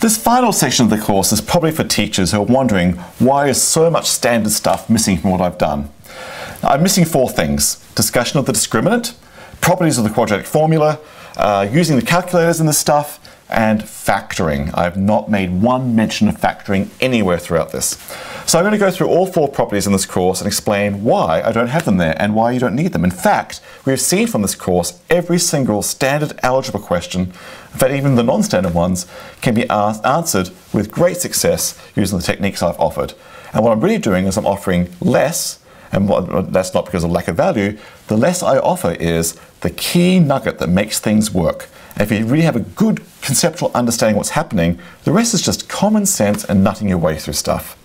This final section of the course is probably for teachers who are wondering why is so much standard stuff missing from what I've done. I'm missing 4 things: discussion of the discriminant, properties of the quadratic formula, using the calculators in this stuff, and factoring. I've not made one mention of factoring anywhere throughout this. So I'm going to go through all 4 properties in this course and explain why I don't have them there and why you don't need them. In fact, we've seen from this course every single standard algebra question, in fact even the non-standard ones, can be answered with great success using the techniques I've offered. And what I'm really doing is I'm offering less, and that's not because of lack of value. The less I offer is the key nugget that makes things work. And if you really have a good conceptual understanding of what's happening, the rest is just common sense and nutting your way through stuff.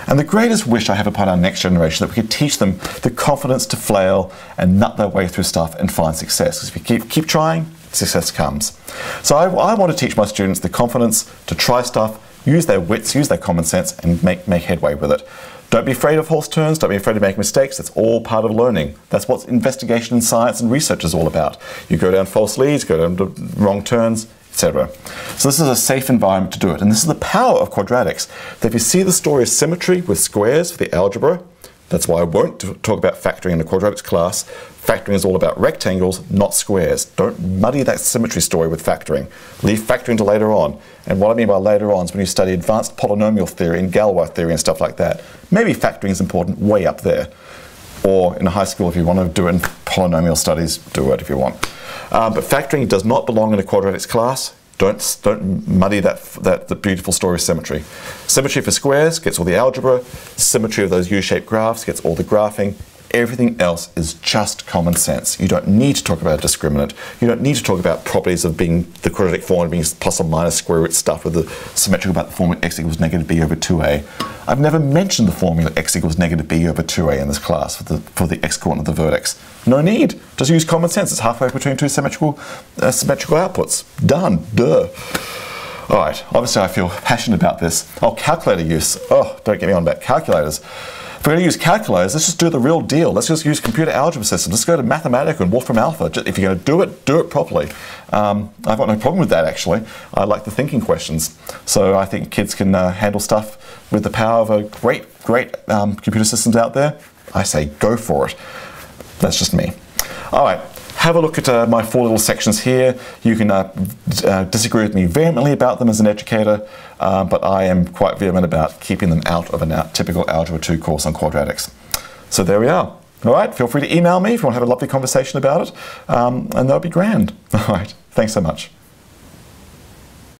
And the greatest wish I have upon our next generation that we could teach them the confidence to flail and nut their way through stuff and find success. Because if you keep trying, success comes. So I want to teach my students the confidence to try stuff, use their wits, use their common sense, and make headway with it. Don't be afraid of false turns, don't be afraid of making mistakes. That's all part of learning. That's what investigation in science and research is all about. You go down false leads, go down wrong turns, etc. So this is a safe environment to do it. And this is the power of quadratics. That if you see the story of symmetry with squares for the algebra, that's why I won't talk about factoring in the quadratics class. Factoring is all about rectangles, not squares. Don't muddy that symmetry story with factoring. Leave factoring to later on. And what I mean by later on is when you study advanced polynomial theory and Galois theory and stuff like that. Maybe factoring is important way up there. Or in high school, if you want to do it in polynomial studies, do it if you want. But factoring does not belong in a quadratics class. Don't muddy the beautiful story of symmetry. Symmetry for squares gets all the algebra. Symmetry of those U-shaped graphs gets all the graphing. Everything else is just common sense. You don't need to talk about a discriminant. You don't need to talk about properties of being the quadratic formula being plus or minus square root stuff with the symmetrical about the formula x equals negative b over 2a. I've never mentioned the formula x equals negative b over 2a in this class for the x coordinate of the vertex. No need. Just use common sense. It's halfway between 2 symmetrical outputs. Done. Duh. All right. Obviously, I feel passionate about this. Oh, calculator use. Oh, don't get me on about calculators. If we're going to use calculators, let's just do the real deal. Let's just use computer algebra systems. Let's go to Mathematica and Wolfram Alpha. If you're going to do it properly. I've got no problem with that, actually. I like the thinking questions. So I think kids can handle stuff with the power of a great computer systems out there. I say go for it. That's just me. All right. Have a look at my 4 little sections here. You can disagree with me vehemently about them as an educator, but I am quite vehement about keeping them out of a typical Algebra 2 course on quadratics. So there we are. All right, feel free to email me if you want to have a lovely conversation about it, and that'll be grand. All right, thanks so much.